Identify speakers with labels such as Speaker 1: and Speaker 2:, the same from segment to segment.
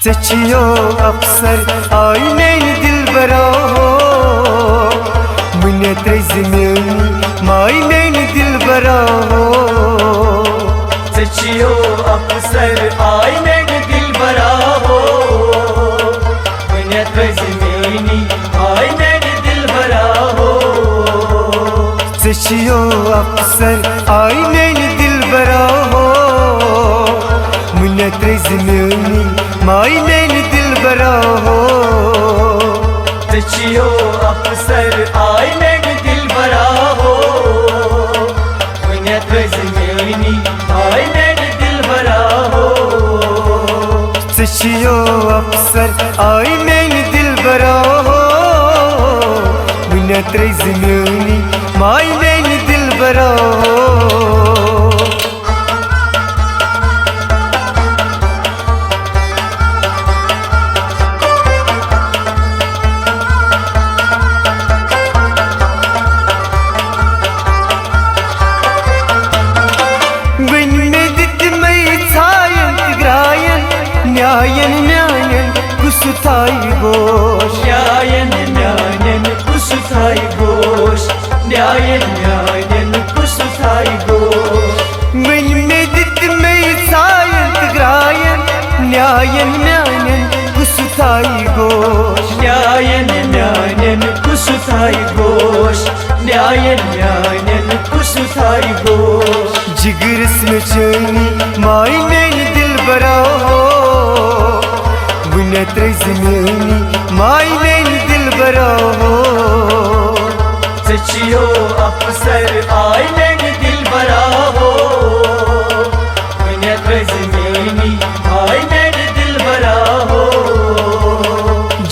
Speaker 1: चचियो अफसर आई मेरी दिल बरा हो मुन्ने ज़मीनी माई मेरी दिल बरा हो।
Speaker 2: चचियो अफसर आई मेरी दिल बरा हो मुन्ने ज़मीनी माई मेरी दिल बरा हो।
Speaker 1: चचियो अफसर आई मेरी दिल बरा हो मुन्ने ज़मीनी माई मेरी दिल बरा हो।
Speaker 2: चचियो अफसर आई मेरी दिल बरा हो मुन्ने ज़मीनी माई मेरी दिल बरा हो।
Speaker 1: चचियो अफसर आई मेरी दिल बरा हो मुन्ने ज़मीनी माई मेरी दिल बरा हो। न्यायन न्यायन कुसुथाई गोश
Speaker 2: न्यायन न्यायन कुसुथाई गोश न्यायन न्यायन कुसुथाई गोश।
Speaker 1: में दित में सायन ग्रायन न्यायन न्यायन कुसुथाई गोश
Speaker 2: न्यायन न्यायन कुसुथाई गोश न्यायन न्यायन कुसुथाई गोश।
Speaker 1: जिगरस में चैनी माई मेरी दिल बरा हो मुन्ने ज़मीनी माई मेरी दिल बरा हो।
Speaker 2: चचियो अफसर आई मेरी दिल बरा हो मुन्ने ज़मीनी माई मेरी दिल बरा हो।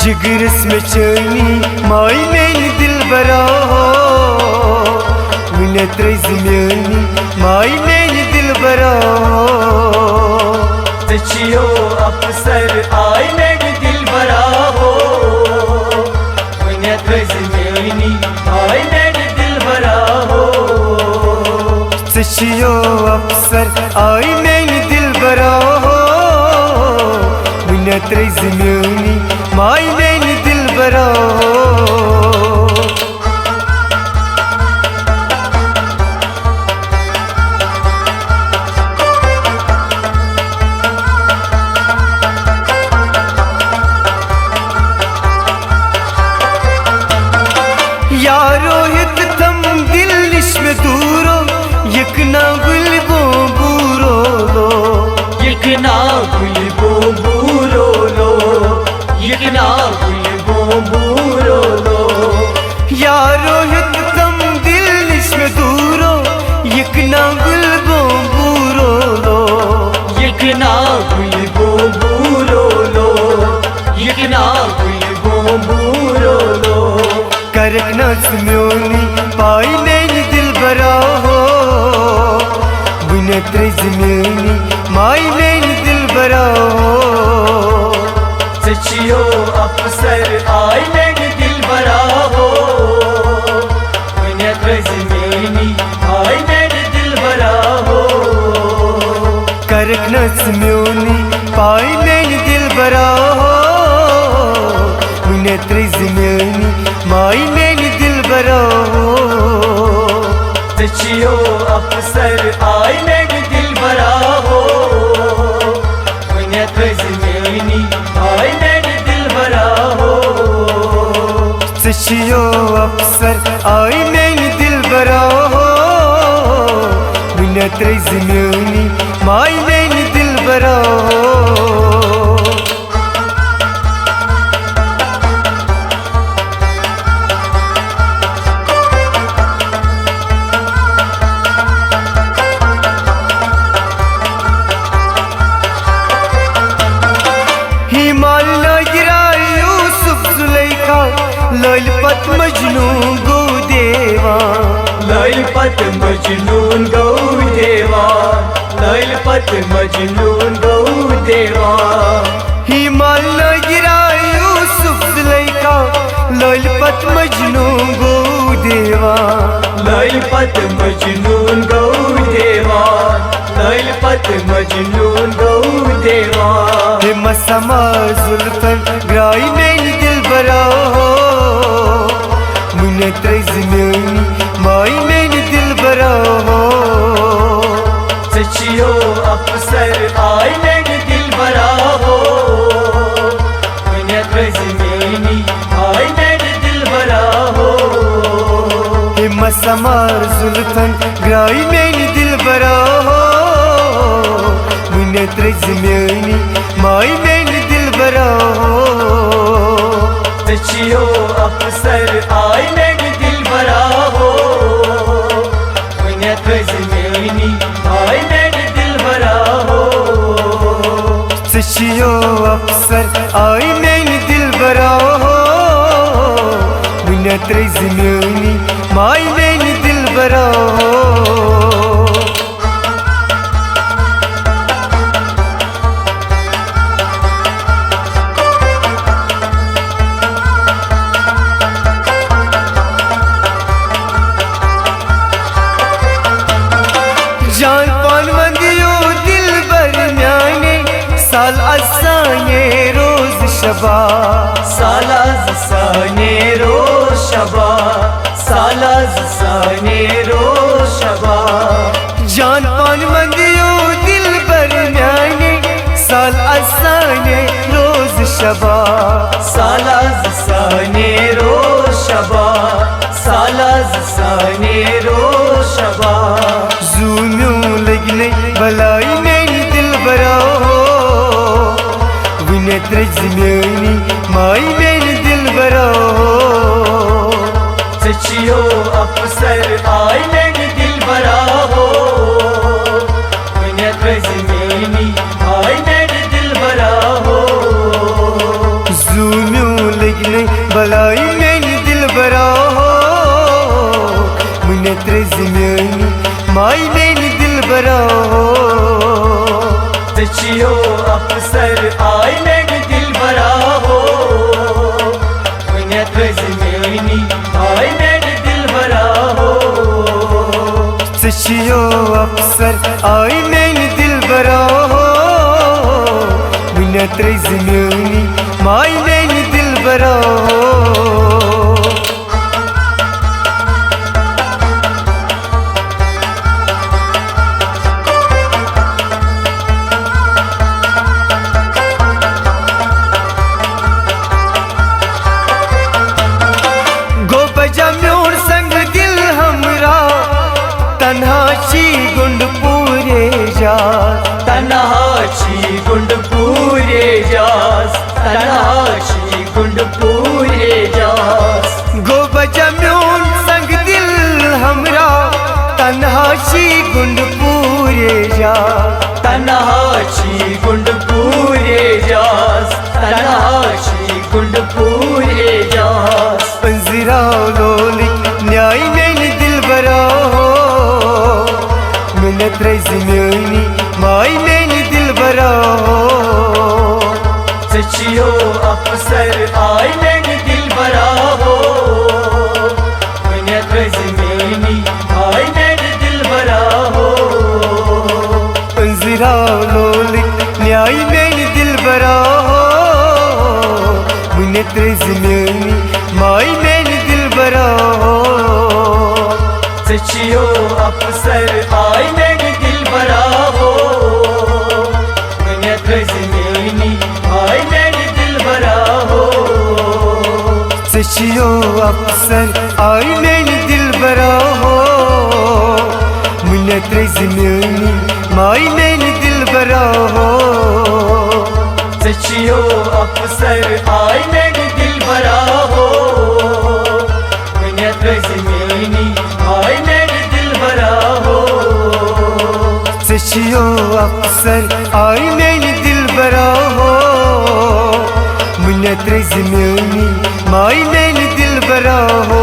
Speaker 1: जिगरस में चैनी माई मेरी दिल बरा हो मुन्ने ज़मीनी माई मेरी दिल बरा हो।
Speaker 2: चचियो अफसर आई मेरी दिल बरा हो मुन्ने ज़मीनी माई मेरी दिल बरा हो।
Speaker 1: चचियो अफसर आई मेरी दिल बरा हो मुन्ने ज़मीनी माई मेरी दिल बरा हो। यारो हित थम दिल निश्म दूरो यकना गुल बो बूरो लो
Speaker 2: यकना गुल बो बूरो लो यकना गुल बो बूरो लो।
Speaker 1: यारो हित थम दिल निश्म दूरो यकना गुल बो बूरो लो
Speaker 2: यकना गुल बो बूरो लो यकना गुल बो बूरो लो।
Speaker 1: करकना स्म्योनी पाई मेरी दिल बरा हो मुन्ने ज़मीनी माई मेरी दिल बरा हो।
Speaker 2: चचियो अफसर आई मेरी दिल बरा हो मुन्ने ज़मीनी माई मेरी दिल बरा हो।
Speaker 1: करकना स्म्योनी पाई मेरी दिल बरा हो मुन्ने ज़मीनी माई मेरी दिल बरा हो।
Speaker 2: चचियो अफसर आई मेरी दिल बरा हो मुन्ने ज़मीनी माई मेरी दिल बरा हो।
Speaker 1: चचियो अफसर आई मेरी दिल बरा हो मुन्ने ज़मीनी माई मेरी दिल बरा हो। ललिपत मजनून गौ देवा
Speaker 2: ललिपत मजनून गौ देवा ललिपत मजनून गौ देवा।
Speaker 1: हिमालय गिरा यूसुफ ज़ुलैखा ललिपत मजनून गौ देवा
Speaker 2: ललिपत मजनून गौ देवा तैल पत मजनून गो देवान
Speaker 1: हे मसमा जुल्फन ग्राई में दिल बरा हो मुने त्रैज म्योनी माई में दिल बरा हो
Speaker 2: सचियो अफसर आय में दिल बरा हो मुने त्रैज म्योनी आय में दिल बरा हो
Speaker 1: हे मसमा जुल्फन ग्राई में दिल बरा हो मुने त्रैज म्योनी माई में दिल बरा हो
Speaker 2: सचियो अफसर आय में दिल बरा हो मुने त्रैज म्योनी आय में दिल बरा हो
Speaker 1: सचियो अफसर आई में दिल बरा हो मुने त्रैज म्योनी माई में दिल बरा हो जान पान मंदियो दिल बर म्याने साल असाने रोज शबा
Speaker 2: सालाज साने रो शबा सालाज साने रो शबा
Speaker 1: जान पान मंदियो दिल बर म्याने साल असाने रोज शबा
Speaker 2: सालाज साने रो शबा सालाज साने रो शबा
Speaker 1: जूम्यों लगने भलाई में दिल बरा हो विने त्रैज म्योनी माई में दिल बरा हो
Speaker 2: सचियो अफसर आय में दिल बरा हो मुने त्रैज म्योनी आय में दिल बरा हो
Speaker 1: जूम्यों लगने भलाई में दिल बरा हो मुने त्रैज म्योनी माई में दिल बरा हो
Speaker 2: सचियो अफसर आय में दिल बरा हो मुने त्रैज म्योनी आय में दिल बरा हो
Speaker 1: सचियो अफसर आई में दिल बरा हो मुने त्रैज म्योनी माई में दिल बरा हो जम्योर संग दिल हमरा तन्हाची गुंड पूरे जा
Speaker 2: तन्हाची गुंड पूरे जास तन्हाची गुंड पूरे जास
Speaker 1: गो जम्योर संग दिल हमरा तन्हाची गुंड पूरे जा
Speaker 2: तन्हाची गुंड पूरे जास तन्हाची गुंड पूरे जास
Speaker 1: पंजरा लोलिक न्याय में दिल बरा हो मुने त्रैज म्योनी माई में दिल बरा हो
Speaker 2: सचियो अफसर आय में दिल बरा हो मुने त्रैज म्योनी आय में दिल बरा हो
Speaker 1: पंजरा लोलिक न्याय में दिल बरा हो मुने त्रैज म्योनी माई में दिल बरा हो
Speaker 2: सचियो अफसर आय में दिल बरा हो मुने त्रैज म्योनी आय में दिल बरा हो
Speaker 1: सचियो अफसर आई में दिल बरा हो मुने त्रैज म्योनी माई में दिल बरा हो
Speaker 2: सचियो अफसर आय में दिल बरा हो मुने त्रैज म्योनी आय में दिल बरा हो
Speaker 1: सचियो अफसर आई में दिल बरा हो मुने त्रैज म्योनी माई में दिल बरा हो